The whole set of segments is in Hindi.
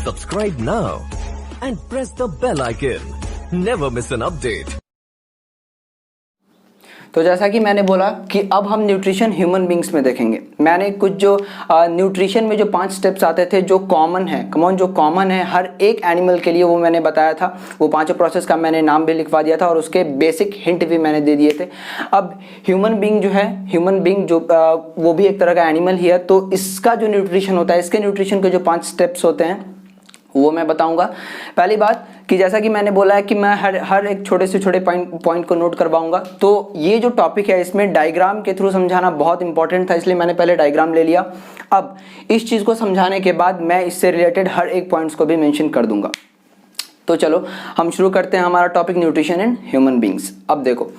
Subscribe now and press the bell icon. Never miss an update. तो जैसा कि मैंने बोला कि अब हम न्यूट्रिशन ह्यूमन बींग्स में देखेंगे। मैंने कुछ जो न्यूट्रिशन में जो 5 स्टेप्स आते थे जो कॉमन है, जो कॉमन है हर एक एनिमल के लिए, वो मैंने बताया था। वो 5 प्रोसेस का मैंने नाम भी लिखवा दिया था और उसके बेसिक हिंट भी मैंने दे दिए थे। अब ह्यूमन बींग जो है, ह्यूमन बींग जो वो भी एक तरह का एनिमल ही है, तो इसका जो न्यूट्रिशन होता है, इसके न्यूट्रिशन के जो 5 स्टेप्स होते हैं वो मैं बताऊंगा। पहली बात कि जैसा कि मैंने बोला है कि मैं हर एक छोटे से छोटे पॉइंट को नोट करवाऊंगा। तो ये जो टॉपिक है इसमें डायग्राम के थ्रू समझाना बहुत इंपॉर्टेंट था, इसलिए मैंने पहले डायग्राम ले लिया। अब इस चीज़ को समझाने के बाद मैं इससे रिलेटेड हर एक पॉइंट्स को भी मेंशन कर दूंगा। तो चलो हम शुरू करते हैं हमारा topic nutrition in human beings. अब देखो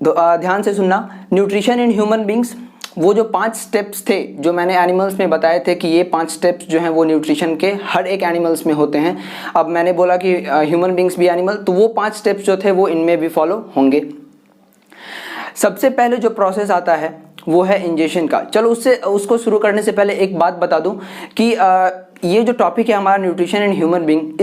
ध्यान से सुनना, न्यूट्रिशन इन ह्यूमन बींग्स, वो जो 5 स्टेप्स थे जो मैंने एनिमल्स में बताए थे कि ये 5 स्टेप्स जो हैं वो न्यूट्रिशन के हर एक एनिमल्स में होते हैं। अब मैंने बोला कि ह्यूमन बींग्स भी एनिमल, तो वो 5 स्टेप्स जो थे वो इनमें भी फॉलो होंगे। सबसे पहले जो प्रोसेस आता है वो है इंजेशन का। चलो उसको शुरू करने से पहले एक बात बता दूं कि ये जो टॉपिक है हमारा न्यूट्रिशन इन ह्यूमन बींग,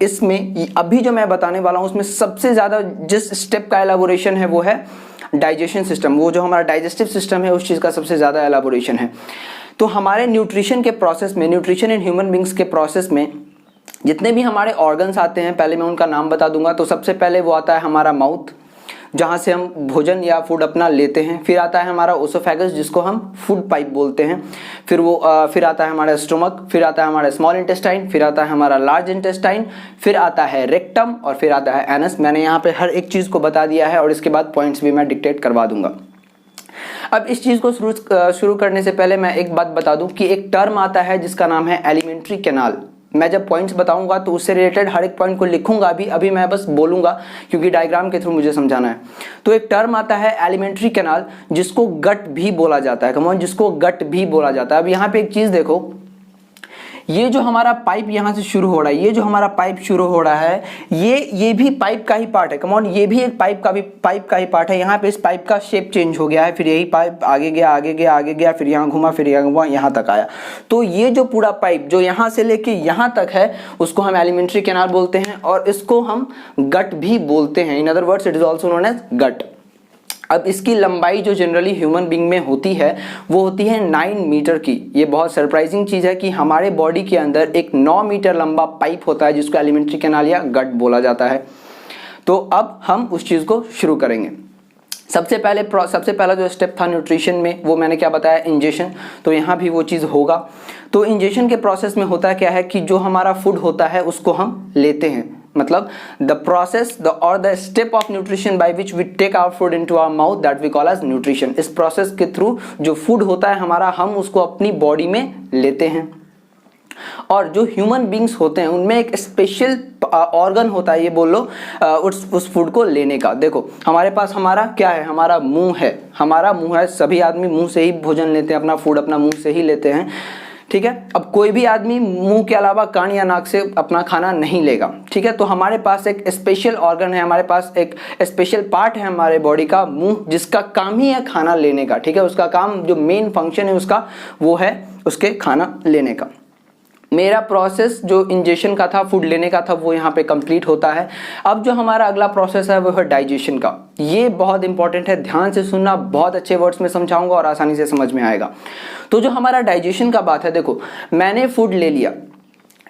इसमें अभी जो मैं बताने वाला हूँ उसमें सबसे ज़्यादा जिस स्टेप का एलाबोरेशन है वो है डाइजेशन सिस्टम। वो जो हमारा डाइजेस्टिव सिस्टम है उस चीज़ का सबसे ज़्यादा एलाबोरेशन है। तो हमारे न्यूट्रिशन के प्रोसेस में, न्यूट्रिशन इन ह्यूमन बींग्स के प्रोसेस में जितने भी हमारे ऑर्गन्स आते हैं, पहले मैं उनका नाम बता दूंगा। तो सबसे पहले वो आता है हमारा माउथ, जहाँ से हम भोजन या फूड अपना लेते हैं। फिर आता है हमारा ओसोफेगस, जिसको हम फूड पाइप बोलते हैं। फिर आता है हमारा स्टोमक, फिर आता है हमारा स्मॉल इंटेस्टाइन, फिर आता है हमारा लार्ज इंटेस्टाइन, फिर आता है रेक्टम और फिर आता है एनस। मैंने यहाँ पे हर एक चीज़ को बता दिया है और इसके बाद पॉइंट्स भी मैं डिक्टेट करवा दूंगा। अब इस चीज़ को शुरू करने से पहले मैं एक बात बता दूं कि एक टर्म आता है जिसका नाम है एलिमेंट्री कैनाल। मैं जब पॉइंट्स बताऊंगा तो उससे रिलेटेड हर एक पॉइंट को लिखूंगा, अभी मैं बस बोलूंगा क्योंकि डायग्राम के थ्रू मुझे समझाना है। तो एक टर्म आता है एलिमेंट्री कैनाल, जिसको गट भी बोला जाता है। जिसको गट भी बोला जाता है। अब यहाँ पे एक चीज़ देखो, ये जो हमारा पाइप यहाँ से शुरू हो रहा है, ये जो हमारा पाइप शुरू हो रहा है, ये भी पाइप का ही पार्ट है। ये भी एक पाइप का ही पार्ट है। यहाँ पे इस पाइप का शेप चेंज हो गया है, फिर यही पाइप आगे गया, फिर यहाँ घुमा, फिर यहाँ घुमा, यहाँ तक आया। तो ये जो पूरा पाइप जो यहाँ से लेके यहाँ तक है उसको हम एलिमेंट्री कैनाल बोलते हैं और इसको हम गट भी बोलते हैं। In other words it is also known as gut. अब इसकी लंबाई जो जनरली ह्यूमन बींग में होती है वो होती है 9 मीटर की। ये बहुत सरप्राइजिंग चीज़ है कि हमारे बॉडी के अंदर एक 9 मीटर लंबा पाइप होता है जिसको एलिमेंट्री कैनाल या गट बोला जाता है। तो अब हम उस चीज़ को शुरू करेंगे। सबसे पहला जो स्टेप था न्यूट्रिशन में वो मैंने क्या बताया, इंजेशन। तो यहाँ भी वो चीज़ होगा। तो इंजेशन के प्रोसेस में होता क्या है कि जो हमारा फूड होता है उसको हम लेते हैं। मतलब द प्रोसेस और the step of nutrition by which we take our food into our mouth, that we call as nutrition. इस प्रोसेस के थ्रू जो फूड होता है हमारा, हम उसको अपनी बॉडी में लेते हैं। और जो ह्यूमन बींग्स होते हैं उनमें एक स्पेशल ऑर्गन होता है, ये बोल लो, उस फूड को लेने का। देखो हमारे पास हमारा क्या है, हमारा मुंह है। सभी आदमी मुंह से ही भोजन लेते हैं, अपना फूड अपना मुंह से ही लेते हैं, ठीक है। अब कोई भी आदमी मुंह के अलावा कान या नाक से अपना खाना नहीं लेगा, ठीक है। तो हमारे पास एक स्पेशल ऑर्गन है, हमारे पास एक स्पेशल पार्ट है हमारे बॉडी का, मुंह, जिसका काम ही है खाना लेने का, ठीक है। उसका काम, जो मेन फंक्शन है उसका, वो है उसके खाना लेने का। मेरा प्रोसेस जो इंजेशन का था, फूड लेने का था, वो यहाँ पे कंप्लीट होता है। अब जो हमारा अगला प्रोसेस है वो है डाइजेशन का। ये बहुत इंपॉर्टेंट है, ध्यान से सुनना, बहुत अच्छे वर्ड्स में समझाऊंगा और आसानी से समझ में आएगा। तो जो हमारा डाइजेशन का बात है, देखो मैंने फूड ले लिया,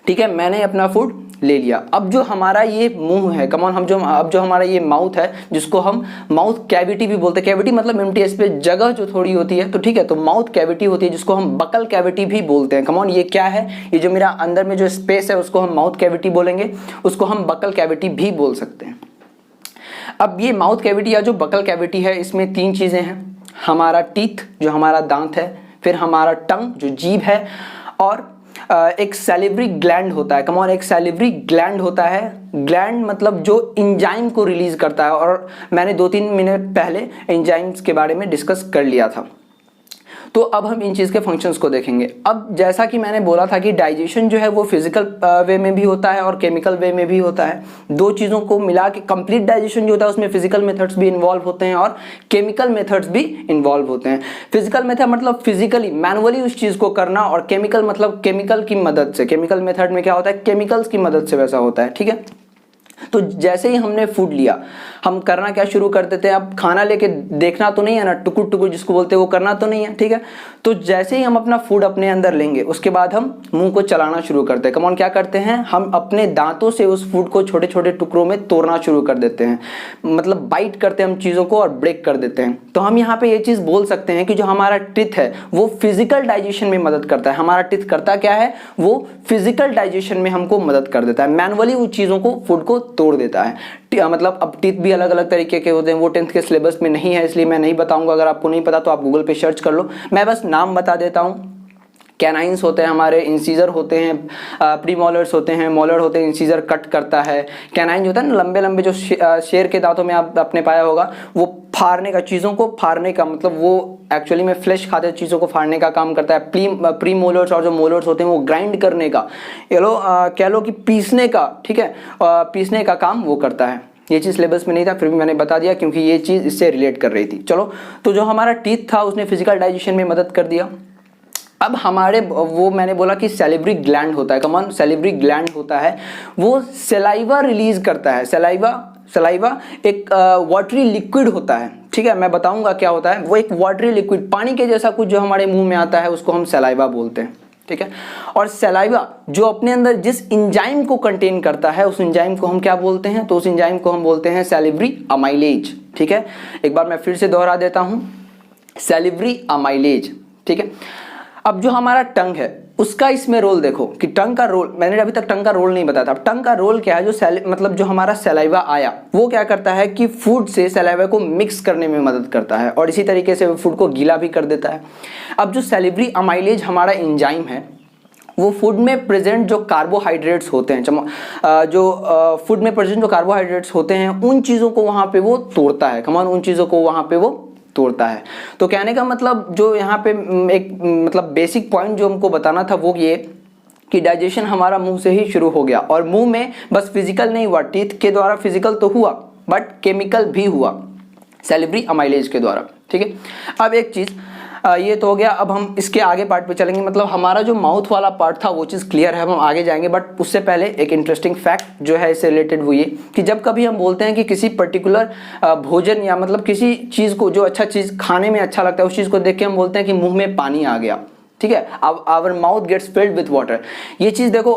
ठीक है, मैंने अपना फूड ले लिया। अब जो हमारा ये मुंह है, अब जो हमारा ये माउथ है, जिसको हम माउथ कैविटी भी बोलते हैं। कैविटी मतलब एम्प्टी स्पेस, जगह जो थोड़ी होती है, तो ठीक है। तो माउथ कैविटी होती है जिसको हम बकल कैविटी भी बोलते हैं। ये क्या है, ये जो मेरा अंदर में जो स्पेस है उसको हम माउथ कैविटी बोलेंगे, उसको हम बकल कैविटी भी बोल सकते हैं। अब ये माउथ कैविटी या जो बकल कैविटी है, इसमें 3 चीजें हैं। हमारा टीथ जो हमारा दांत है, फिर हमारा टंग जो जीभ है, और एक सैलिवरी ग्लैंड होता है। एक सैलिवरी ग्लैंड होता है। ग्लैंड मतलब जो एंजाइम को रिलीज करता है, और मैंने 2-3 मिनट पहले एंजाइम्स के बारे में डिस्कस कर लिया था। तो अब हम इन चीज़ के फंक्शंस को देखेंगे। अब जैसा कि मैंने बोला था कि डाइजेशन जो है वो फिजिकल वे में भी होता है और केमिकल वे में भी होता है। दो चीज़ों को मिला के कंप्लीट डाइजेशन जो होता है उसमें फिजिकल मेथड्स भी इन्वॉल्व होते हैं और केमिकल मेथड्स भी इन्वॉल्व होते हैं। फिजिकल मेथड मतलब फिजिकली मैनुअली उस चीज़ को करना, और केमिकल मतलब केमिकल की मदद से। केमिकल मेथड में क्या होता है, केमिकल्स की मदद से वैसा होता है, ठीक है। तो जैसे ही हमने फूड लिया, हम करना क्या शुरू कर देते हैं, अब खाना लेके देखना तो नहीं है ना, टुकुर टुकुर जिसको बोलते हैं वो करना तो नहीं है, ठीक है। तो जैसे ही हम अपना फूड अपने अंदर लेंगे उसके बाद हम मुंह को चलाना शुरू करते हैं। कमॉन, क्या करते हैं, हम अपने दांतों से उस फूड को छोटे छोटे टुकड़ों में तोड़ना शुरू कर देते हैं, मतलब बाइट करते हैं हम चीज़ों को और ब्रेक कर देते हैं। तो हम यहाँ पे ये चीज़ बोल सकते हैं कि जो हमारा टीथ है वो फिजिकल डाइजेशन में मदद करता है। हमारा टीथ करता क्या है, वो फिजिकल डाइजेशन में हमको मदद कर देता है, मैनुअली उन चीज़ों को फूड को तोड़ देता है। मतलब अब टीथ भी अलग अलग तरीके के होते हैं, वो 10th के सिलेबस में नहीं है इसलिए मैं नहीं बताऊंगा। अगर आपको नहीं पता तो आप गूगल पे सर्च कर लो, मैं बस नाम बता देता हूँ। कैनाइंस होते हैं हमारे, इंसीजर होते हैं, प्रीमोलर्स होते हैं, मोलर होते हैं, इंसीजर कट करता है। कैनाइन होता है ना लंबे लंबे, जो शेर के दांतों में आप आपने पाया होगा, वो फाड़ने का, चीज़ों को फाड़ने का, मतलब वो एक्चुअली में फ्लेश खाते हैं, चीज़ों को फाड़ने का काम करता है। प्रीमोलर्स और जो मोलर्स होते हैं वो ग्राइंड करने का, कह लो कि पीसने का, ठीक है, पीसने का काम वो करता है। ये चीज़ सिलेबस में नहीं था फिर भी मैंने बता दिया क्योंकि ये चीज़ इससे रिलेट कर रही थी। चलो, तो जो हमारा टीथ था उसने फिजिकल डाइजेशन में मदद कर दिया। अब हमारे वो मैंने बोला कि सैलिवरी ग्लैंड होता है, कमॉन, सैलिवरी ग्लैंड होता है, वो सलाइवा रिलीज करता है। सलाइवा एक वाटरी लिक्विड होता है, ठीक है, मैं बताऊंगा क्या होता है। वो एक वाटरी लिक्विड, पानी के जैसा कुछ जो हमारे मुंह में आता है उसको हम सलाइवा बोलते हैं, ठीक है। और सलाइवा जो अपने अंदर जिस एंजाइम को कंटेन करता है उस एंजाइम को हम क्या बोलते हैं, तो उस एंजाइम को हम बोलते हैं सैलिवरी अमाइलेज, ठीक है। एक बार मैं फिर से दोहरा देता हूं, सैलिवरी अमाइलेज, ठीक है। अब जो हमारा टंग है उसका इसमें रोल देखो कि टंग का रोल, मैंने अभी तक टंग का रोल नहीं बताया था। टंग का रोल क्या है, जो मतलब जो हमारा सलाइवा आया वो क्या करता है कि फूड से सलाइवा को मिक्स करने में मदद करता है और इसी तरीके से फूड को गीला भी कर देता है। अब जो सैलिवरी अमाइलेज हमारा एंजाइम है वो फूड में प्रेजेंट जो कार्बोहाइड्रेट्स होते हैं, जो फूड में प्रेजेंट जो कार्बोहाइड्रेट्स होते हैं उन चीज़ों को वहाँ पे वो तोड़ता है। कमान, उन चीज़ों को वहाँ पे वो तोड़ता है। तो कहने का मतलब जो यहाँ पे एक मतलब बेसिक पॉइंट जो हमको बताना था वो ये कि डाइजेशन हमारा मुंह से ही शुरू हो गया, और मुंह में बस फिजिकल नहीं हुआ, टीथ के द्वारा फिजिकल तो हुआ बट केमिकल भी हुआ सैलिवरी अमाइलेज के द्वारा, ठीक है। अब एक चीज़ ये तो हो गया। अब हम इसके आगे पार्ट पे चलेंगे, मतलब हमारा जो माउथ वाला पार्ट था वो चीज़ क्लियर है, हम आगे जाएंगे। बट उससे पहले एक इंटरेस्टिंग फैक्ट जो है इससे रिलेटेड वो ये कि जब कभी हम बोलते हैं कि किसी पर्टिकुलर भोजन या मतलब किसी चीज़ को, जो अच्छा चीज़ खाने में अच्छा लगता है उस चीज़ को देख के हम बोलते हैं कि मुंह में पानी आ गया, ठीक है, our mouth gets filled with water. ये चीज़ देखो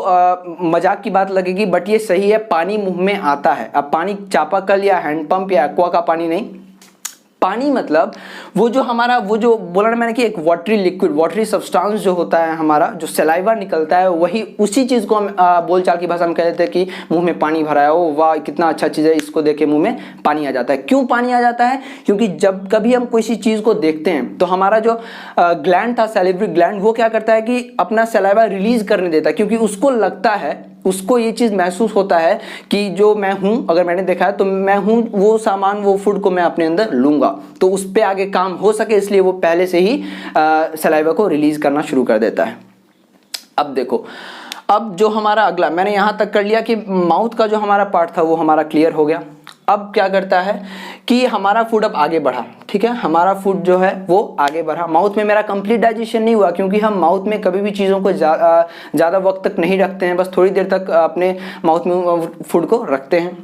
मजाक की बात लगेगी बट ये सही है, पानी मुंह में आता है। अब पानी चापाकल या हैंडपंप या एक्वा का पानी नहीं, पानी मतलब वो जो हमारा, वो जो बोला ना मैंने कि एक वाटरी लिक्विड, वाटरी सब्सटेंस जो होता है हमारा, जो सलाइवा निकलता है, वही उसी चीज़ को हम बोलचाल की भाषा में कह देते हैं कि मुंह में पानी भरा है, ओ वाह कितना अच्छा चीज़ है, इसको देख के मुंह में पानी आ जाता है। क्यों पानी आ जाता है? क्योंकि जब कभी हम किसी चीज़ को देखते हैं तो हमारा जो ग्लैंड था, सैलिवरी ग्लैंड, वो क्या करता है कि अपना सलाइवा रिलीज करने देता है, क्योंकि उसको लगता है, उसको ये चीज़ महसूस होता है कि जो मैं हूँ, अगर मैंने देखा है तो मैं हूँ वो सामान, वो फूड को मैं अपने अंदर लूँगा, तो उस पर आगे काम हो सके इसलिए वो पहले से ही सलाइवा को रिलीज करना शुरू कर देता है। अब देखो, अब जो हमारा अगला, मैंने यहाँ तक कर लिया कि माउथ का जो हमारा पार्ट था वो हमारा क्लियर हो गया। अब क्या करता है कि हमारा फूड अब आगे बढ़ा, ठीक है, हमारा फूड जो है वो आगे बढ़ा। माउथ में मेरा कंप्लीट डाइजेशन नहीं हुआ क्योंकि हम माउथ में कभी भी चीज़ों को ज़्यादा वक्त तक नहीं रखते हैं, बस थोड़ी देर तक अपने माउथ में फूड को रखते हैं।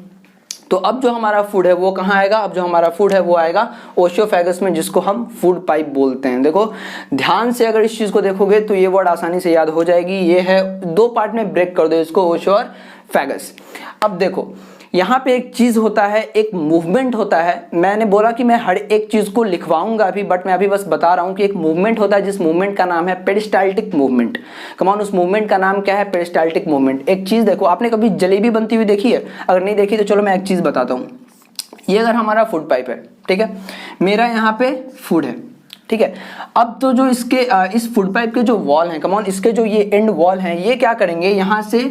तो अब जो हमारा फूड है वो कहाँ आएगा? अब जो हमारा फूड है वो आएगा ओशियोफेगस में, जिसको हम फूड पाइप बोलते हैं। देखो ध्यान से अगर इस चीज़ को देखोगे तो ये वर्ड आसानी से याद हो जाएगी। ये है, दो पार्ट में ब्रेक कर दो इसको, ओशियो और फेगस। अब देखो यहाँ पे एक चीज़ होता है, एक मूवमेंट होता है। मैंने बोला कि मैं हर एक चीज़ को लिखवाऊंगा अभी, बट मैं अभी बस बता रहा हूँ कि एक मूवमेंट होता है जिस मूवमेंट का नाम है पेरिस्टाल्टिक मूवमेंट। कमान, उस मूवमेंट का नाम क्या है? Peristaltic movement. एक चीज़ देखो, आपने कभी जलेबी बनती हुई देखी है? अगर नहीं देखी तो चलो मैं एक चीज़ बताता हूँ। ये अगर हमारा फूड पाइप है, ठीक है, मेरा यहाँ पे फूड है, ठीक है। अब तो जो इसके इस फूड पाइप के जो वॉल हैं, कमान, इसके जो ये एंड वॉल हैं, ये क्या करेंगे, यहाँ से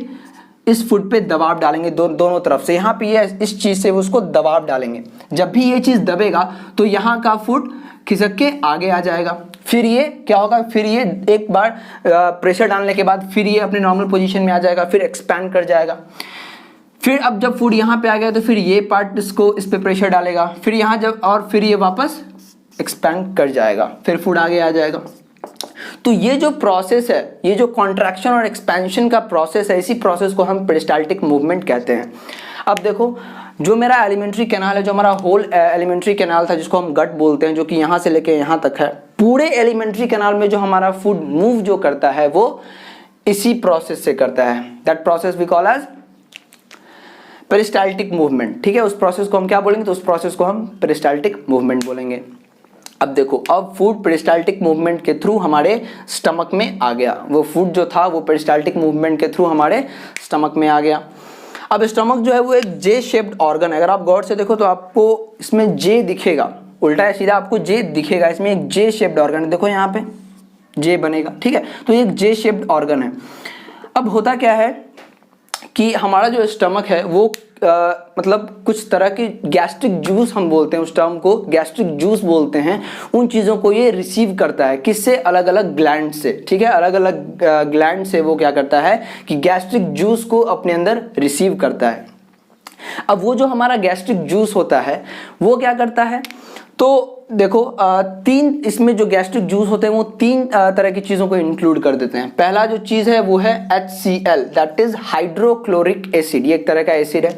इस फूड पे दबाव डालेंगे, दोनों तरफ से। यहाँ पे ये इस चीज़ से उसको दबाव डालेंगे। जब भी ये चीज़ दबेगा तो यहाँ का फूड खिसक के आगे आ जाएगा, फिर ये क्या होगा, फिर ये एक बार प्रेशर डालने के बाद फिर ये अपने नॉर्मल पोजीशन में आ जाएगा, फिर एक्सपैंड कर जाएगा। फिर अब जब फूड यहाँ पे आ गया तो फिर ये पार्ट इसको इस पे प्रेशर डालेगा, फिर यहाँ जब, और फिर ये वापस एक्सपैंड कर जाएगा, फिर फूड आगे आ जाएगा। तो ये जो प्रोसेस है, ये जो कॉन्ट्रैक्शन और एक्सपेंशन का प्रोसेस है, इसी प्रोसेस को हम पेरिस्टाल्टिक मूवमेंट कहते हैं। अब देखो, जो मेरा एलिमेंट्री कैनाल है, जो हमारा होल एलिमेंट्री कैनाल था जिसको हम गट बोलते हैं, जो कि यहाँ से लेके यहाँ तक है, पूरे एलिमेंट्री कैनाल में जो हमारा फूड मूव जो करता है वो इसी प्रोसेस से करता है। That process we call as peristaltic movement. ठीक है, उस प्रोसेस को हम क्या बोलेंगे, तो उस प्रोसेस को हम पेरिस्टाल्टिक मूवमेंट बोलेंगे। अब देखो, अब फूड पेरिस्टाल्टिक मूवमेंट के थ्रू हमारे स्टमक में आ गया, वो फूड जो था वो पेरिस्टाल्टिक मूवमेंट के थ्रू हमारे स्टमक में आ गया। अब स्टमक जो है वो एक जे शेप्ड ऑर्गन है। अगर आप गौर से देखो तो आपको इसमें जे दिखेगा, उल्टा या सीधा आपको जे दिखेगा, इसमें एक जे शेप्ड ऑर्गन है, देखो यहाँ पे जे बनेगा। ठीक है, तो एक जे शेप्ड ऑर्गन है। अब होता क्या है कि हमारा जो स्टमक है वो मतलब कुछ तरह की गैस्ट्रिक जूस हम बोलते हैं, उस टर्म को गैस्ट्रिक जूस बोलते हैं। उन चीज़ों को ये रिसीव करता है, किससे, अलग अलग ग्लैंड से। ठीक है, अलग अलग ग्लैंड से वो क्या करता है कि गैस्ट्रिक जूस को अपने अंदर रिसीव करता है। अब वो जो हमारा गैस्ट्रिक जूस होता है वो क्या करता है, तो देखो तीन इसमें जो गैस्ट्रिक जूस होते हैं वो तीन तरह की चीज़ों को इंक्लूड कर देते हैं। पहला जो चीज़ है वो है HCl, that is hydrochloric acid, ये एक तरह का एसिड है।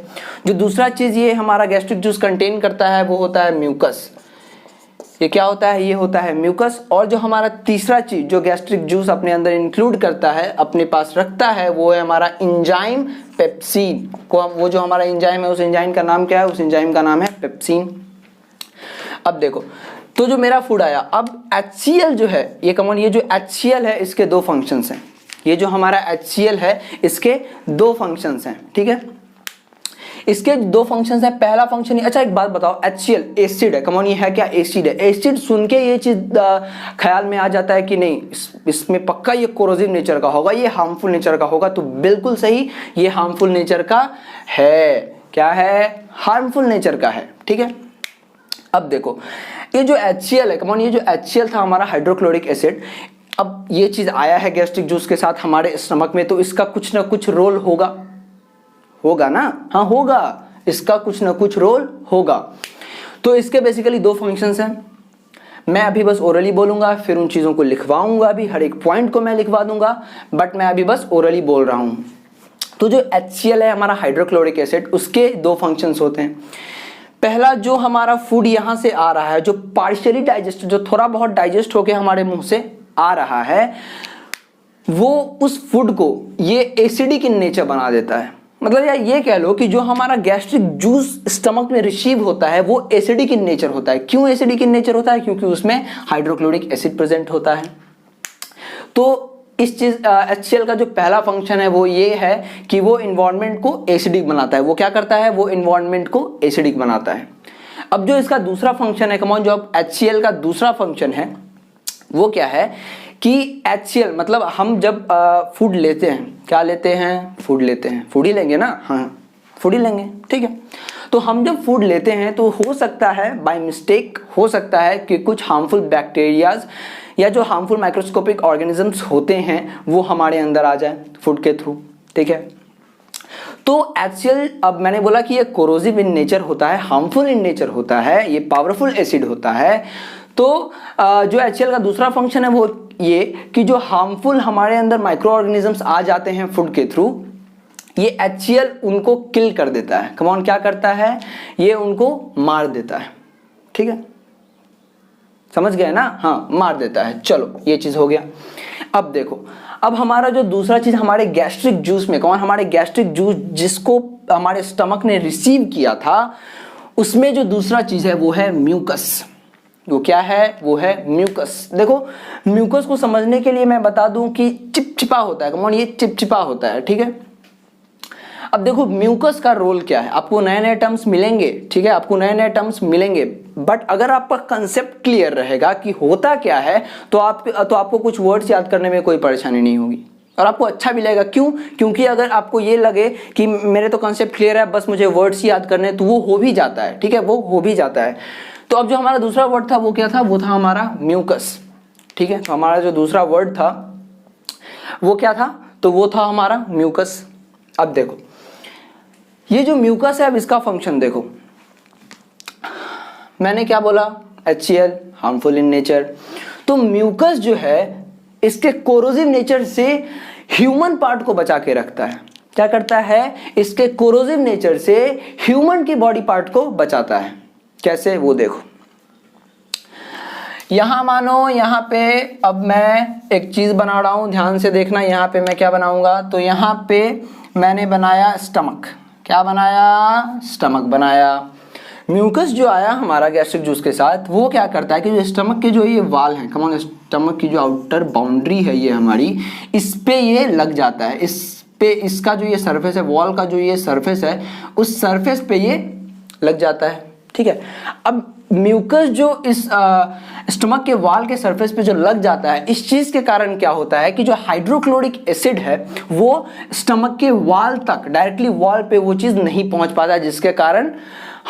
जो दूसरा चीज़ ये हमारा गैस्ट्रिक जूस कंटेन करता है वो होता है म्यूकस। ये क्या होता है, ये होता है म्यूकस। और जो हमारा तीसरा चीज़ जो गैस्ट्रिक जूस अपने अंदर इंक्लूड करता है, अपने पास रखता है, वो है हमारा एंजाइम पेप्सिन। वो जो हमारा एंजाइम है उस एंजाइम का नाम क्या है, उस एंजाइम का नाम है पेप्सिन। अब देखो, तो जो मेरा फूड आया, अब HCl जो है ये कॉमन, ये जो HCl है इसके दो फंक्शंस हैं। ये जो हमारा HCl है इसके दो फंक्शंस हैं। ठीक है, इसके दो फंक्शंस हैं। पहला फंक्शन, अच्छा एक बात बताओ, HCl एसिड है, कॉमन ये है क्या, एसिड है। एसिड सुन के ये चीज ख्याल में आ जाता है कि नहीं इसमें पक्का ये कोरोसिव नेचर का होगा, ये हार्मफुल नेचर का होगा। तो बिल्कुल सही, ये हार्मफुल नेचर का है। क्या है, हार्मफुल नेचर का है। ठीक है, अब देखो ये जो HCl है, कमॉन, ये जो HCl था हमारा हाइड्रोक्लोरिक एसिड, अब ये चीज आया है गैस्ट्रिक जूस के साथ हमारे स्टमक में, तो इसका कुछ ना कुछ रोल होगा, होगा ना, हाँ होगा, इसका कुछ ना कुछ रोल होगा। तो इसके बेसिकली दो फंक्शंस हैं। मैं अभी बस ओरली बोलूंगा, फिर उन चीजों को लिखवाऊंगा भी, हर एक पॉइंट को मैं लिखवा दूंगा, बट मैं अभी बस ओरली बोल रहा हूं। तो जो HCl है हमारा हाइड्रोक्लोरिक एसिड, उसके दो फंक्शंस होते हैं। पहला, जो हमारा फूड यहाँ से आ रहा है, जो पार्शियली डाइजेस्ट, जो थोड़ा बहुत डाइजेस्ट होके हमारे मुंह से आ रहा है, वो उस फूड को ये एसिडिक इन नेचर बना देता है। मतलब यार ये कह लो कि जो हमारा गैस्ट्रिक जूस स्टमक में रिसीव होता है वो एसिडिक इन नेचर होता है। क्यों एसिडिक इन नेचर होता है, क्योंकि उसमें हाइड्रोक्लोरिक एसिड प्रेजेंट होता है। तो इस चीज HCl का जो पहला फंक्शन है वो ये है कि वो इन्वायरमेंट को एसिडिक बनाता है। वो क्या करता है, वो इन्वायरमेंट को एसिडिक बनाता है। अब जो इसका दूसरा फंक्शन है, कमॉन, जो अब HCl का दूसरा फंक्शन है वो क्या है कि HCl मतलब हम जब फूड लेते हैं, क्या लेते हैं, फूड लेते हैं, फूड ही लेंगे ना, हाँ फूड ही लेंगे। ठीक है, तो हम जब फूड लेते हैं तो हो सकता है बाय मिस्टेक, हो सकता है कि कुछ हार्मफुल बैक्टीरियाज या जो हार्मफुल माइक्रोस्कोपिक ऑर्गेनिजम्स होते हैं वो हमारे अंदर आ जाए फूड के थ्रू। ठीक है, तो HCl, अब मैंने बोला कि ये कोरोसिव इन नेचर होता है, हार्मफुल इन नेचर होता है, ये पावरफुल एसिड होता है। तो जो HCl का दूसरा फंक्शन है वो ये कि जो हार्मफुल हमारे अंदर माइक्रो ऑर्गेनिजम्स आ जाते हैं फूड के थ्रू, ये HCl उनको किल कर देता है। कमॉन, क्या करता है, ये उनको मार देता है। ठीक है, समझ गए ना, हाँ मार देता है। चलो ये चीज हो गया। अब देखो, अब हमारा जो दूसरा चीज हमारे गैस्ट्रिक जूस में, कौन, हमारे गैस्ट्रिक जूस जिसको हमारे स्टमक ने रिसीव किया था, उसमें जो दूसरा चीज है वो है म्यूकस। वो क्या है, वो है म्यूकस। देखो म्यूकस को समझने के लिए मैं बता दूं कि चिपचिपा होता है, कौन, ये चिपचिपा होता है। ठीक है, अब देखो म्यूकस का रोल क्या है, आपको नए नए टर्म्स मिलेंगे। ठीक है, आपको नए नए टर्म्स मिलेंगे, बट अगर आपका कंसेप्ट क्लियर रहेगा कि होता क्या है तो आपको कुछ वर्ड्स याद करने में कोई परेशानी नहीं होगी और आपको अच्छा भी लगेगा। क्यों, क्योंकि अगर आपको ये लगे कि मेरे तो कंसेप्ट क्लियर है, बस मुझे वर्ड्स याद करने, तो वो हो भी जाता है। ठीक है, वो हो भी जाता है। तो अब जो हमारा दूसरा वर्ड था वो क्या था, वो था हमारा म्यूकस। ठीक है, तो हमारा जो दूसरा वर्ड था वो क्या था, तो वो था हमारा म्यूकस। अब देखो ये जो म्यूकस है, अब इसका फंक्शन देखो, मैंने क्या बोला, HCl हार्मफुल इन नेचर। तो म्यूकस जो है इसके कोरोसिव नेचर से ह्यूमन पार्ट को बचा के रखता है। क्या करता है, इसके कोरोसिव नेचर से ह्यूमन की बॉडी पार्ट को बचाता है। कैसे, वो देखो, यहां मानो यहाँ पे अब मैं एक चीज बना रहा हूं, ध्यान से देखना। यहाँ पे मैं क्या बनाऊंगा, तो यहाँ पे मैंने बनाया स्टमक। क्या बनाया, स्टमक बनाया। म्यूकस जो आया हमारा गैस्ट्रिक जूस के साथ, वो क्या करता है कि जो स्टमक के जो ये वाल हैं, कम ऑन, स्टमक की जो आउटर बाउंड्री है ये हमारी, इस पे ये लग जाता है। इस पे इसका जो ये सरफेस है, वॉल का जो ये सरफेस है, उस सरफेस पे ये लग जाता है। ठीक है, अब म्यूकस जो इस स्टमक के वाल के सरफेस पे जो लग जाता है, इस चीज के कारण क्या होता है कि जो हाइड्रोक्लोरिक एसिड है वो स्टमक के वाल तक डायरेक्टली वॉल पे वो चीज नहीं पहुंच पाता, जिसके कारण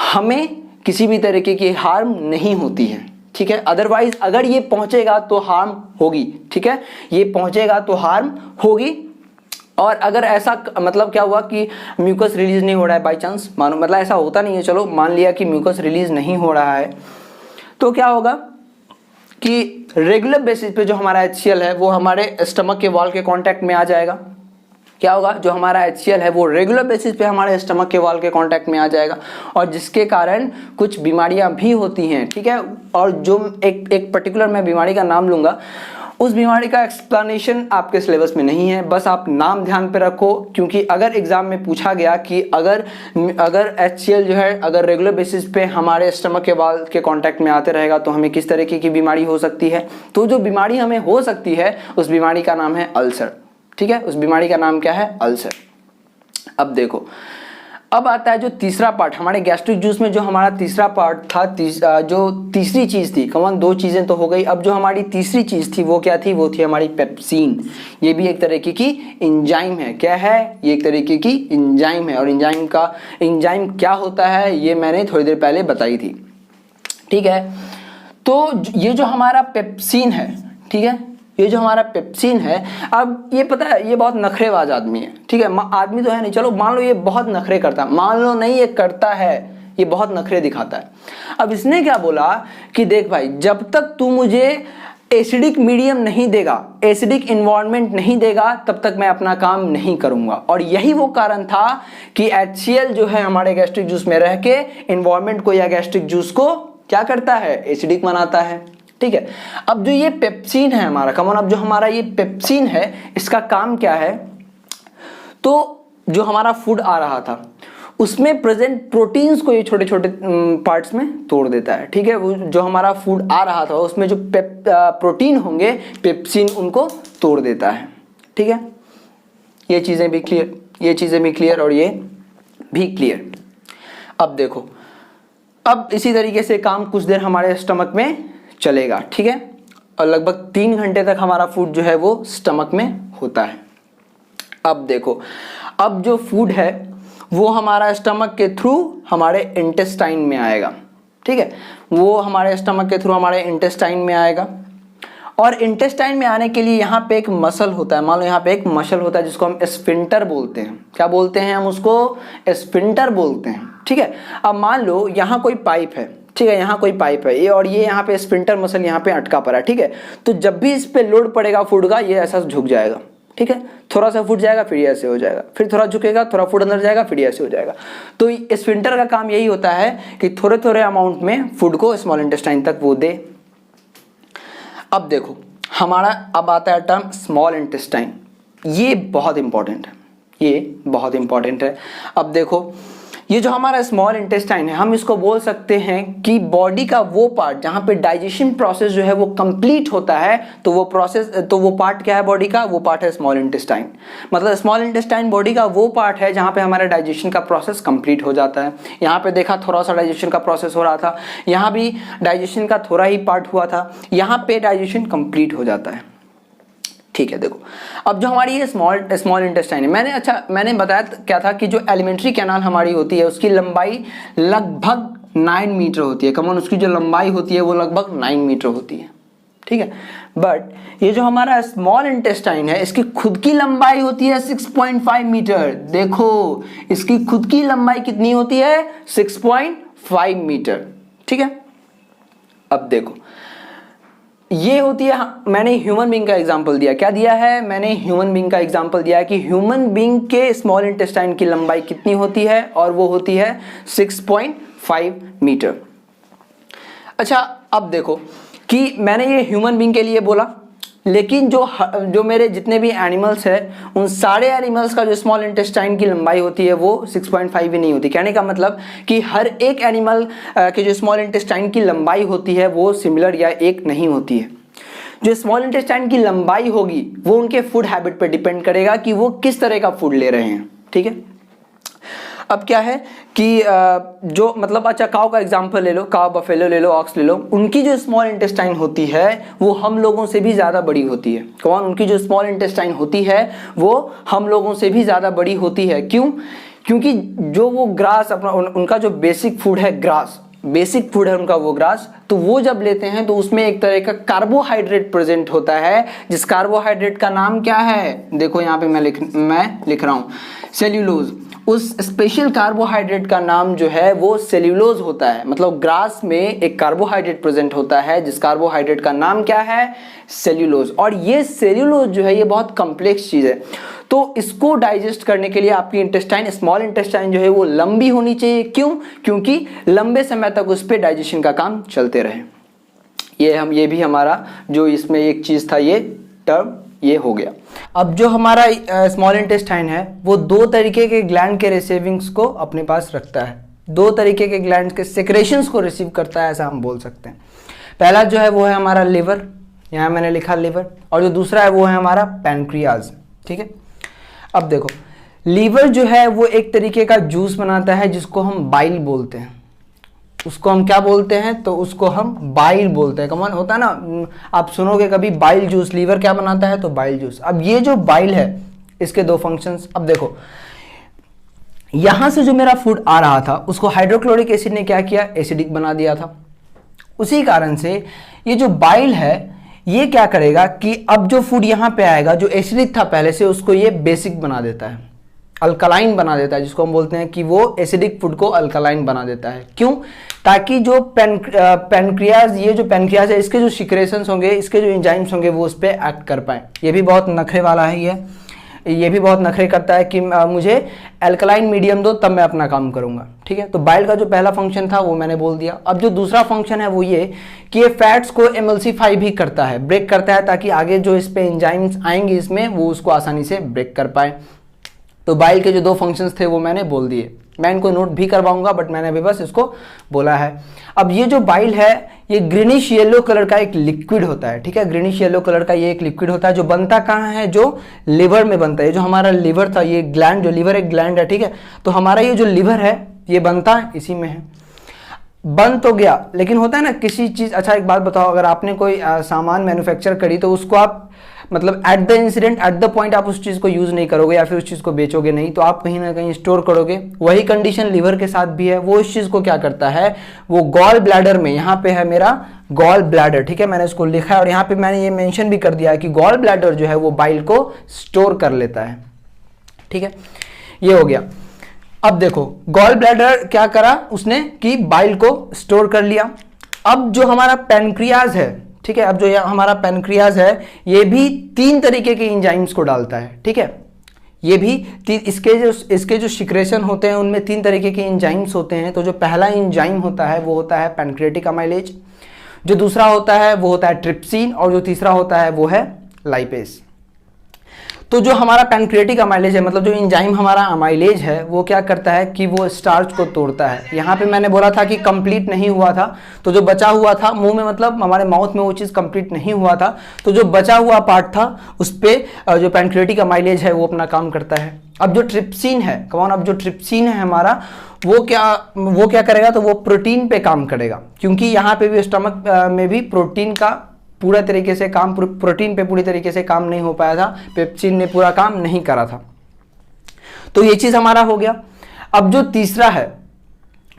हमें किसी भी तरीके की हार्म नहीं होती है। ठीक है, अदरवाइज अगर ये पहुंचेगा तो हार्म होगी। ठीक है, ये पहुंचेगा तो हार्म होगी। और अगर ऐसा मतलब क्या हुआ कि म्यूकस रिलीज नहीं हो रहा है बाय चांस, मानो मतलब ऐसा होता नहीं है, चलो मान लिया कि म्यूकस रिलीज नहीं हो रहा है, तो क्या होगा कि रेगुलर बेसिस पे जो हमारा HCl है वो हमारे स्टमक के वॉल के कांटेक्ट में आ जाएगा। क्या होगा, जो हमारा HCl है वो रेगुलर बेसिस पे हमारे स्टमक के वॉल के कांटेक्ट में आ जाएगा, और जिसके कारण कुछ बीमारियां भी होती हैं। ठीक है, और जो एक पर्टिकुलर मैं बीमारी का नाम लूंगा, उस बीमारी का एक्सप्लेनेशन आपके सिलेबस में नहीं है, बस आप नाम ध्यान पे रखो। क्योंकि अगर एग्जाम में पूछा गया कि अगर HCl जो है अगर रेगुलर बेसिस पे हमारे स्टमक के वाल के कांटेक्ट में आते रहेगा तो हमें किस तरीके की बीमारी हो सकती है, तो जो बीमारी हमें हो सकती है उस बीमारी का नाम है अल्सर। ठीक है, उस बीमारी का नाम क्या है, अल्सर। अब देखो, अब आता है जो तीसरा पार्ट हमारे गैस्ट्रिक जूस में, जो हमारा तीसरा पार्ट था, जो तीसरी चीज थी, कमान दो चीजें तो हो गई, अब जो हमारी तीसरी चीज थी वो क्या थी, वो थी हमारी पेप्सिन। ये भी एक तरीके की एंजाइम है। क्या है, ये एक तरीके की एंजाइम है, और एंजाइम क्या होता है ये मैंने थोड़ी देर पहले बताई थी। ठीक है, तो ये जो हमारा पेप्सिन है, ठीक है, ये जो हमारा पेप्सिन है, अब ये पता है ये बहुत नखरेबाज आदमी है। ठीक है, आदमी तो है नहीं, चलो मान लो ये बहुत नखरे करता है, मान लो नहीं ये करता है, ये बहुत नखरे दिखाता है। अब इसने क्या बोला कि देख भाई, जब तक तू मुझे एसिडिक मीडियम नहीं देगा, एसिडिक इन्वायरमेंट नहीं देगा, तब तक मैं अपना काम नहीं करूंगा। और यही वो कारण था कि HCl जो है हमारे गैस्ट्रिक जूस में रह के इन्वायरमेंट को या गैस्ट्रिक जूस को क्या करता है, एसिडिक बनाता है। ठीक है, अब जो ये पेप्सिन है हमारा, कमॉन, अब जो हमारा ये पेप्सिन है इसका काम क्या है, तो जो हमारा फूड आ रहा था उसमें प्रेजेंट प्रोटीन्स को ये छोटे छोटे पार्ट्स में तोड़ देता है। ठीक है, वो जो हमारा फूड आ रहा था उसमें जो प्रोटीन होंगे, पेप्सिन उनको तोड़ देता है। ठीक है, ये चीजें भी क्लियर, और ये भी क्लियर। अब देखो, अब इसी तरीके से काम कुछ देर हमारे स्टमक में चलेगा। ठीक है, और लगभग 3 घंटे तक हमारा फूड जो है वो स्टमक में होता है। अब देखो, अब जो फूड है वो हमारा स्टमक के थ्रू हमारे इंटेस्टाइन में आएगा। ठीक है, वो हमारे स्टमक के थ्रू हमारे इंटेस्टाइन में आएगा, और इंटेस्टाइन में आने के लिए यहाँ पे एक मसल होता है, मान लो यहाँ पे एक मसल होता है जिसको हम स्फिंक्टर बोलते हैं। क्या बोलते हैं हम उसको, स्फिंक्टर बोलते हैं। ठीक है, अब मान लो यहाँ कोई पाइप है, ठीक है, यहाँ कोई पाइप है ये, और ये यहाँ पे स्फिंक्टर मसल यहाँ पे अटका पड़ा है। ठीक है, तो जब भी इस पे लोड पड़ेगा फूड का, ये ऐसा झुक जाएगा। ठीक है, थोड़ा सा फूड जाएगा फिर ये ऐसे हो जाएगा, फिर थोड़ा झुकेगा, थोड़ा फूड अंदर जाएगा, फिर ये ऐसे हो जाएगा। तो स्फिंक्टर का काम यही होता है कि थोड़े थोड़े अमाउंट में फूड को स्मॉल इंटेस्टाइन तक वो दे। अब देखो हमारा अब आता है टर्म स्मॉल इंटेस्टाइन, ये बहुत इंपॉर्टेंट है, अब देखो ये जो हमारा स्मॉल इंटेस्टाइन है, हम इसको बोल सकते हैं कि बॉडी का वो पार्ट जहां पे डाइजेशन प्रोसेस जो है वो कंप्लीट होता है, तो वो पार्ट क्या है बॉडी का, वो पार्ट है स्मॉल इंटेस्टाइन। मतलब स्मॉल इंटेस्टाइन बॉडी का वो पार्ट है जहां पे हमारा डाइजेशन का प्रोसेस कंप्लीट हो जाता है। यहाँ पे देखा थोड़ा सा डाइजेशन का प्रोसेस हो रहा था, यहाँ भी डाइजेशन का थोड़ा ही पार्ट हुआ था, यहाँ पे डाइजेशन कंप्लीट हो जाता है। ठीक है, देखो अब जो हमारी ये स्मॉल इंटेस्टाइन है, मैंने बताया क्या था कि जो एलिमेंट्री कैनाल हमारी होती है उसकी लंबाई लगभग 9 मीटर होती है। कमॉन, उसकी जो लंबाई होती है वो लगभग 9 मीटर होती है। ठीक है, बट ये जो हमारा स्मॉल इंटेस्टाइन है इसकी खुद की लंबाई होती है 6.5 मीटर। देखो इसकी खुद की लंबाई कितनी होती है 6.5 मीटर। ठीक है, अब देखो ये होती है, मैंने ह्यूमन बीइंग का एग्जांपल दिया। क्या दिया है? मैंने ह्यूमन बीइंग का एग्जांपल दिया है कि ह्यूमन बीइंग के स्मॉल इंटेस्टाइन की लंबाई कितनी होती है, और वो होती है 6.5 मीटर। अच्छा, अब देखो कि मैंने ये ह्यूमन बीइंग के लिए बोला, लेकिन जो मेरे जितने भी एनिमल्स हैं उन सारे एनिमल्स का जो स्मॉल इंटेस्टाइन की लंबाई होती है वो 6.5 ही नहीं होती। कहने का मतलब कि हर एक एनिमल के जो स्मॉल इंटेस्टाइन की लंबाई होती है वो सिमिलर या एक नहीं होती है। जो स्मॉल इंटेस्टाइन की लंबाई होगी वो उनके फूड हैबिट पर डिपेंड करेगा कि वो किस तरह का फूड ले रहे हैं। ठीक है, अब क्या है कि जो मतलब अच्छा काऊ का एग्जांपल ले लो, काऊ, बफेलो ले लो, ऑक्स ले लो, उनकी जो स्मॉल इंटेस्टाइन होती है वो हम लोगों से भी ज़्यादा बड़ी होती है। कौन? उनकी जो स्मॉल इंटेस्टाइन होती है वो हम लोगों से भी ज़्यादा बड़ी होती है। क्यों? क्योंकि जो वो ग्रास अपना उनका जो बेसिक फूड है ग्रास, बेसिक फूड है उनका वो ग्रास, तो वो जब लेते हैं तो उसमें एक तरह का कार्बोहाइड्रेट प्रेजेंट होता है, जिस कार्बोहाइड्रेट का नाम क्या है? देखो यहाँ पे मैं लिख रहा हूँ सेल्यूलोज। उस स्पेशल कार्बोहाइड्रेट का नाम जो है वो सेल्यूलोज होता है। मतलब ग्रास में एक कार्बोहाइड्रेट प्रेजेंट होता है जिस कार्बोहाइड्रेट का नाम क्या है? सेल्यूलोज। और ये सेल्यूलोज जो है ये बहुत कॉम्प्लेक्स चीज़ है, तो इसको डाइजेस्ट करने के लिए आपकी इंटेस्टाइन, स्मॉल इंटेस्टाइन जो है वो लंबी होनी चाहिए। क्यों? क्योंकि लंबे समय तक उस पर डाइजेशन का काम चलते रहे। ये भी हमारा जो इसमें एक चीज़ था, ये टर्म ये हो गया। अब जो हमारा स्मॉल इंटेस्टाइन है वो दो तरीके के ग्लैंड के रिसीविंग्स को अपने पास रखता है, दो तरीके के ग्लैंड के सेक्रेशंस को रिसीव करता है, ऐसा हम बोल सकते हैं। पहला जो है वो है हमारा लिवर, यहाँ मैंने लिखा लिवर, और जो दूसरा है वो है हमारा पैनक्रियाज। ठीक है, अब देखो लीवर जो है वो एक तरीके का जूस बनाता है जिसको हम बाइल बोलते हैं। उसको हम क्या बोलते हैं? तो उसको हम बाइल बोलते हैं। कमान होता है ना, आप सुनोगे कभी बाइल जूस, लीवर क्या बनाता है? तो बाइल जूस। अब ये जो बाइल है इसके दो फंक्शंस, अब देखो यहां से जो मेरा फूड आ रहा था उसको हाइड्रोक्लोरिक एसिड ने क्या किया? एसिडिक बना दिया था। उसी कारण से ये जो बाइल है ये क्या करेगा कि अब जो फूड यहां पे आएगा जो एसिडिक था पहले से, उसको ये बेसिक बना देता है, अल्कलाइन बना देता है, जिसको हम बोलते हैं कि वो एसिडिक फूड को अल्कलाइन बना देता है। क्यों? ताकि जो पैनक्रियाज, ये जो पैनक्रियाज है इसके जो सिक्रेशंस होंगे, इसके जो एंजाइम्स होंगे वो उस पर एक्ट कर पाए। ये भी बहुत नखरे वाला है, ये भी बहुत नखरे करता है कि मुझे अल्कलाइन मीडियम दो तब मैं अपना काम करूंगा। ठीक है, तो बाइल का जो पहला फंक्शन था वो मैंने बोल दिया। अब जो दूसरा फंक्शन है वो ये कि ये फैट्स को एमल्सीफाई भी करता है, ब्रेक करता है, ताकि आगे जो इस पे एंजाइम्स आएंगे इसमें वो उसको आसानी से ब्रेक कर पाए। तो बाइल के जो दो फंक्शंस थे वो मैंने बोल दिए। मैं इनको नोट भी करवाऊंगा बट मैंने अभी बस इसको बोला है। अब ये जो बाइल है ये ग्रीनिश येलो कलर का एक लिक्विड होता है। ठीक है, ग्रीनिश येलो कलर का ये एक लिक्विड होता है जो बनता कहाँ है? जो लिवर में बनता है। जो हमारा लिवर था, ये ग्लैंड, जो लिवर एक ग्लैंड है, ठीक है, तो हमारा ये जो लिवर है ये बनता है इसी में है। बन तो गया, लेकिन होता है ना किसी चीज़, अच्छा एक बात बताओ, अगर आपने कोई सामान मैन्युफैक्चर करी तो उसको आप मतलब at the incident, at the point आप उस चीज़ को यूज़ नहीं करोगे या फिर उस चीज़ को बेचोगे नहीं, तो आप कहीं ना कहीं स्टोर करोगे। वही कंडीशन लिवर के साथ भी है। वो इस चीज़ को क्या करता है? वो गॉल ब्लैडर में, यहाँ पे है मेरा गॉल ब्लैडर, ठीक है, मैंने इसको लिखा है और यहाँ पे मैंने ये मेंशन भी कर दिया है कि गॉल ब्लैडर जो है वो बाइल को स्टोर कर लेता है। ठीक है, ये हो गया। अब देखो गॉल ब्लैडर क्या करा उसने कि बाइल को स्टोर कर लिया। अब जो हमारा पैनक्रियाज है, ठीक है, अब जो हमारा पैनक्रियाज है ये भी तीन तरीके के एंजाइम्स को डालता है। ठीक है, ये भी इसके जो सिक्रेशन होते हैं उनमें तीन तरीके के एंजाइम्स होते हैं। तो जो पहला एंजाइम होता है वो होता है पैनक्रियाटिक अमाइलेज, जो दूसरा होता है वो होता है ट्रिप्सिन, और जो तीसरा होता है वो है लाइपेज। तो जो हमारा पैनक्रियाटिक अमाइलेज है, मतलब जो एंजाइम हमारा अमाइलेज है, वो क्या करता है कि वो स्टार्च को तोड़ता है। यहाँ पे मैंने बोला था कि कंप्लीट नहीं हुआ था, तो जो बचा हुआ था मुंह में, मतलब हमारे माउथ में वो चीज़ कंप्लीट नहीं हुआ था, तो जो बचा हुआ पार्ट था उस पर जो पैनक्रियाटिक अमाइलेज है वो अपना काम करता है। अब जो ट्रिप्सिन है, कौन, अब जो ट्रिप्सिन है हमारा वो क्या करेगा? तो वो प्रोटीन पे काम करेगा, क्योंकि यहाँ पे भी स्टमक में भी प्रोटीन का पूरा तरीके से काम, प्रोटीन पे पूरी तरीके से काम नहीं हो पाया था, पेप्सिन ने पूरा काम नहीं करा था। तो ये चीज़ हमारा हो गया। अब जो तीसरा है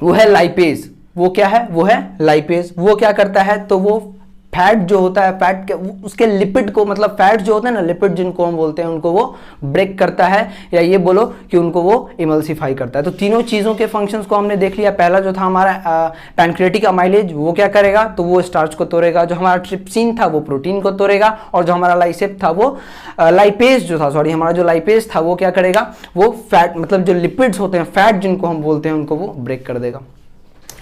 वो है लाइपेज। वो क्या है? वो है लाइपेज। वो क्या करता है? तो वो फैट जो होता है, फैट के उसके लिपिड को, मतलब फैट जो होता है ना, लिपिड जिनको हम बोलते हैं, उनको वो ब्रेक करता है, या ये बोलो कि उनको वो इमल्सिफाई करता है। तो तीनों चीज़ों के फंक्शंस को हमने देख लिया। पहला जो था हमारा पैनक्रियाटिक अमाइलेज, वो क्या करेगा, तो वो स्टार्च को तोड़ेगा। जो हमारा ट्रिप्सिन था वो प्रोटीन को तोड़ेगा, और जो हमारा लाइसेप था वो लाइपेज जो था, सॉरी हमारा जो लाइपेज था वो क्या करेगा, वो फैट मतलब जो लिपिड्स होते हैं, फैट जिनको हम बोलते हैं, उनको वो ब्रेक कर देगा।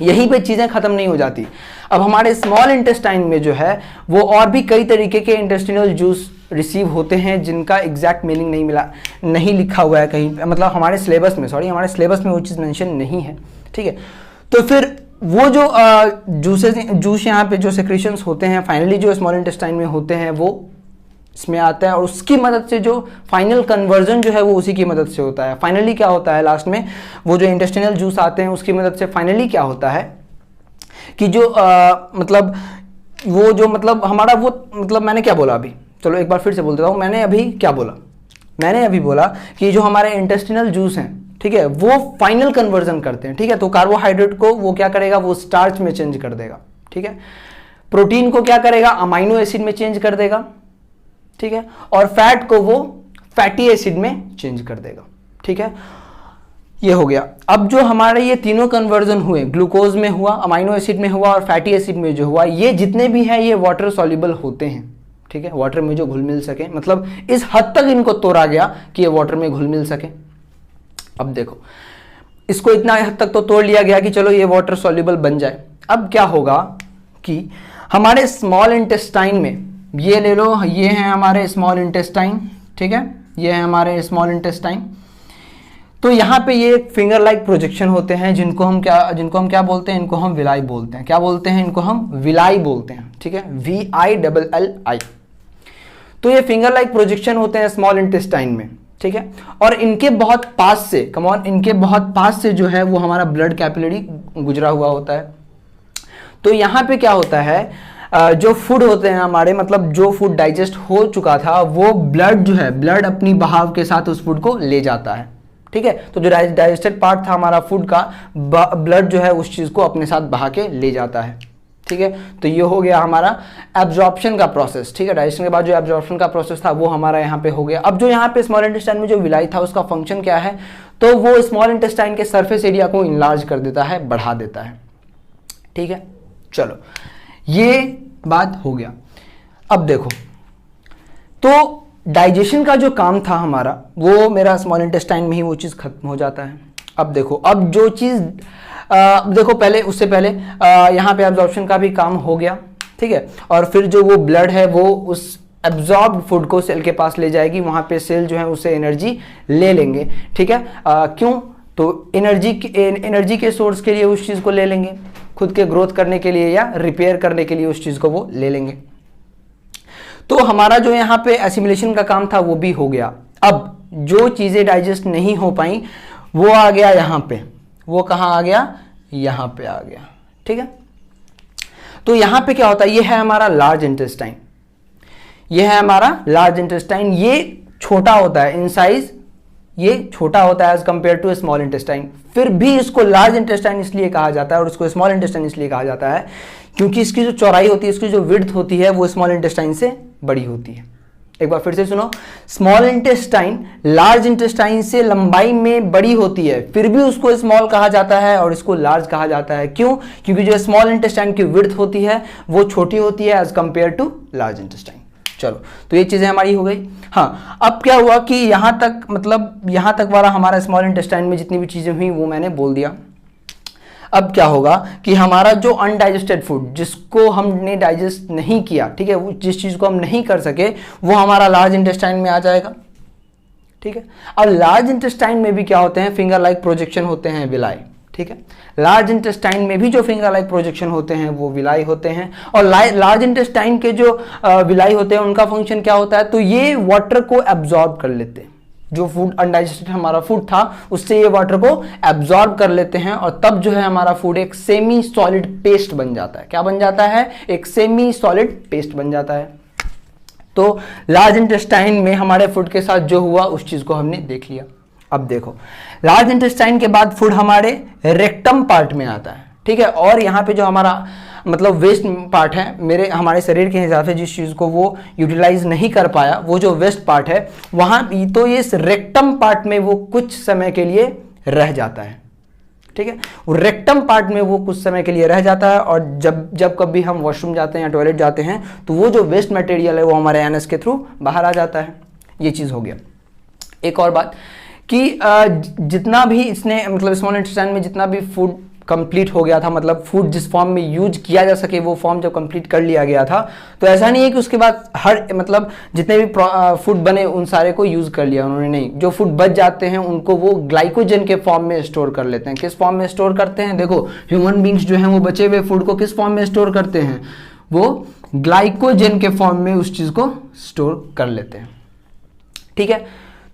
यहीं पे चीज़ें खत्म नहीं हो जाती। अब हमारे स्मॉल इंटेस्टाइन में जो है वो और भी कई तरीके के इंटेस्टिनल जूस रिसीव होते हैं, जिनका एग्जैक्ट मीनिंग नहीं लिखा हुआ है कहीं, मतलब हमारे सिलेबस में, सॉरी हमारे सिलेबस में वो चीज़ मेंशन नहीं है, ठीक है। तो फिर वो जो जूस यहाँ पे जो सेक्रेशंस होते हैं फाइनली जो स्मॉल इंटेस्टाइन में होते हैं, वो इसमें आता है, और उसकी मदद से जो फाइनल कन्वर्जन जो है वो उसी की मदद से होता है। फाइनली क्या होता है, लास्ट में वो जो इंटेस्टिनल जूस आते हैं उसकी मदद से फाइनली क्या होता है कि जो मतलब वो जो मतलब हमारा वो मतलब मैंने क्या बोला अभी, चलो एक बार फिर से बोल देता हूँ। मैंने अभी क्या बोला, मैंने अभी बोला कि जो हमारे इंटेस्टिनल जूस हैं, ठीक है, वो फाइनल कन्वर्जन करते हैं, ठीक है। तो कार्बोहाइड्रेट को वो क्या करेगा, वो स्टार्च में चेंज कर देगा, ठीक है। प्रोटीन को क्या करेगा, अमाइनो एसिड में चेंज कर देगा, ठीक है। और फैट को वो फैटी एसिड में चेंज कर देगा, ठीक है। ये हो गया। अब जो हमारे ये तीनों कन्वर्जन हुए, ग्लूकोज में हुआ, अमाइनो एसिड में हुआ और फैटी एसिड में जो हुआ, ये जितने भी हैं ये वाटर सॉल्युबल होते हैं, ठीक है, वाटर में जो घुल मिल सके, मतलब इस हद तक इनको तोड़ा गया कि ये वाटर में घुल मिल सके। अब देखो, इसको इतना हद तक तो तोड़ लिया गया कि चलो ये वाटर सॉल्युबल बन जाए। अब क्या होगा कि हमारे स्मॉल इंटेस्टाइन में, ये ले लो, ये है हमारे स्मॉल इंटेस्टाइन, ठीक है, ये है हमारे स्मॉल इंटेस्टाइन। तो यहाँ पे ये फिंगर लाइक प्रोजेक्शन होते हैं, जिनको हम क्या बोलते हैं, इनको हम विलाई बोलते हैं। क्या बोलते हैं, इनको हम विलाई बोलते हैं, ठीक है, VILLI। तो ये फिंगर लाइक प्रोजेक्शन होते हैं स्मॉल इंटेस्टाइन में, ठीक है। और इनके बहुत पास से, इनके बहुत पास से जो है वो हमारा ब्लड कैपिलरी गुजरा हुआ होता है। तो यहाँ पे क्या होता है, जो फूड होते हैं हमारे, मतलब जो फूड डाइजेस्ट हो चुका था, वो ब्लड जो है, ब्लड अपनी बहाव के साथ उस फूड को ले जाता है, ठीक है। तो जो डाइजेस्टेड पार्ट था हमारा फूड का, ब्लड जो है उस चीज़ को अपने साथ बहा के ले जाता है, ठीक है। तो ये हो गया हमारा एब्जॉर्प्शन का प्रोसेस, ठीक है। डाइजेशन के बाद जो एब्जॉर्प्शन का प्रोसेस था वो हमारा यहाँ पे हो गया। अब जो यहाँ पे स्मॉल इंटेस्टाइन में जो विलाई था उसका फंक्शन क्या है, तो वो स्मॉल इंटेस्टाइन के सरफेस एरिया को इनलार्ज कर देता है, बढ़ा देता है, ठीक है। चलो ये बात हो गया। अब देखो, तो डाइजेशन का जो काम था हमारा, वो मेरा स्मॉल इंटेस्टाइन में ही वो चीज़ खत्म हो जाता है। अब देखो, अब जो चीज़ देखो, पहले उससे पहले यहाँ पे एब्जॉर्प्शन का भी काम हो गया, ठीक है। और फिर जो वो ब्लड है वो उस एब्जॉर्ब फूड को सेल के पास ले जाएगी, वहाँ पे सेल जो है उससे एनर्जी ले लेंगे, ठीक है। क्यों, तो एनर्जी के सोर्स के लिए उस चीज़ को ले लेंगे, खुद के ग्रोथ करने के लिए या रिपेयर करने के लिए उस चीज़ को वो ले लेंगे। तो हमारा जो यहाँ पे एसिमिलेशन का काम था वो भी हो गया। अब जो चीज़ें डाइजेस्ट नहीं हो पाई वो आ गया यहाँ पे, वो कहाँ आ गया, यहाँ पे आ गया, ठीक है। तो यहाँ पे क्या होता है, ये है हमारा लार्ज इंटेस्टाइन, ये है हमारा लार्ज इंटेस्टाइन। ये छोटा होता है इन साइज, ये छोटा होता है as compare to small intestine. फिर भी इसको लार्ज इंटेस्टाइन इसलिए कहा जाता है और इसको स्मॉल इंटेस्टाइन इसलिए कहा जाता है क्योंकि इसकी जो चौड़ाई होती है, इसकी जो विड्थ होती है, वो स्मॉल इंटेस्टाइन से बड़ी होती है। एक बार फिर से सुनो, स्मॉल इंटेस्टाइन लार्ज इंटेस्टाइन से लंबाई में बड़ी होती है, फिर भी उसको स्मॉल कहा जाता है और इसको लार्ज कहा जाता है। क्यों, क्योंकि जो स्मॉल इंटेस्टाइन की विड्थ होती है वो छोटी होती है as compare to large intestine. चलो, तो ये चीजें हमारी हो गई। हाँ, अब क्या हुआ कि यहां तक, मतलब यहां तक वाला हमारा स्मॉल इंटेस्टाइन में जितनी भी चीजें हुई वो मैंने बोल दिया। अब क्या होगा कि हमारा जो अनडाइजेस्टेड फूड, जिसको हमने डाइजेस्ट नहीं किया, ठीक है, वो जिस चीज को हम नहीं कर सके, वो हमारा लार्ज इंटेस्टाइन में आ जाएगा, ठीक है। अब लार्ज इंटेस्टाइन में भी क्या होते हैं, फिंगर लाइक प्रोजेक्शन होते हैं, विलाई, ठीक है। लार्ज इंटेस्टाइन में भी जो फिंगर लाइक प्रोजेक्शन होते हैं वो विलाई होते हैं। और लार्ज इंटेस्टाइन के जो विलाई होते हैं उनका फंक्शन क्या होता है, तो ये वाटर को एब्जॉर्ब कर लेते हैं। जो फूड अनडाइजेस्टेड हमारा फूड था उससे ये वाटर को एब्जॉर्ब कर लेते हैं और तब जो है हमारा फूड एक सेमी सॉलिड पेस्ट बन जाता है। क्या बन जाता है, एक सेमी सॉलिड पेस्ट बन जाता है। तो लार्ज इंटेस्टाइन में हमारे फूड के साथ जो हुआ उस चीज को हमने देख लिया। अब देखो, लार्ज इंटेस्टाइन के बाद फूड हमारे रेक्टम पार्ट में आता है, ठीक है। और यहाँ पे जो हमारा मतलब वेस्ट पार्ट है मेरे हमारे शरीर के हिसाब से, जिस चीज़ को वो यूटिलाइज नहीं कर पाया, वो जो वेस्ट पार्ट है वहाँ तो ये इस रेक्टम पार्ट में वो कुछ समय के लिए रह जाता है, ठीक है। वो रेक्टम पार्ट में वो कुछ समय के लिए रह जाता है, और जब कभी हम वॉशरूम जाते हैं या टॉयलेट जाते हैं तो वो जो वेस्ट मटेरियल है वो हमारे एनएस के थ्रू बाहर आ जाता है। ये चीज़ हो गया। एक और बात कि जितना भी इसने मतलब स्मॉल इंटेस्टाइन में जितना भी फूड कंप्लीट हो गया था, मतलब फूड जिस फॉर्म में यूज किया जा सके वो फॉर्म जब कंप्लीट कर लिया गया था, तो ऐसा नहीं है कि उसके बाद हर मतलब जितने भी फूड बने उन सारे को यूज कर लिया उन्होंने, नहीं। जो फूड बच जाते हैं उनको वो ग्लाइकोजन के फॉर्म में स्टोर कर लेते हैं। किस फॉर्म में स्टोर करते हैं? देखो, ह्यूमन बींग्स जो हैं वो बचे हुए फूड को किस फॉर्म में स्टोर करते हैं? वो ग्लाइकोजन के फॉर्म में उस चीज को स्टोर कर लेते हैं, ठीक है।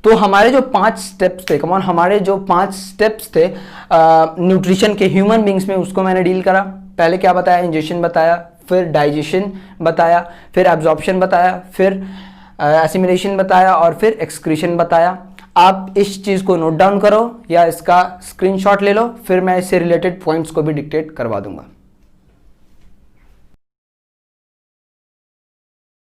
तो हमारे जो 5 स्टेप्स थे, कमॉन, हमारे जो 5 स्टेप्स थे न्यूट्रिशन के ह्यूमन बींग्स में, उसको मैंने डील करा। पहले क्या बताया? इंजेक्शन बताया, फिर डाइजेशन बताया, फिर एब्जॉर्प्शन बताया, फिर एसिमिलेशन बताया, और फिर एक्सक्रीशन बताया। आप इस चीज़ को नोट डाउन करो या इसका स्क्रीनशॉट ले लो, फिर मैं इससे रिलेटेड पॉइंट्स को भी डिक्टेट करवा दूंगा।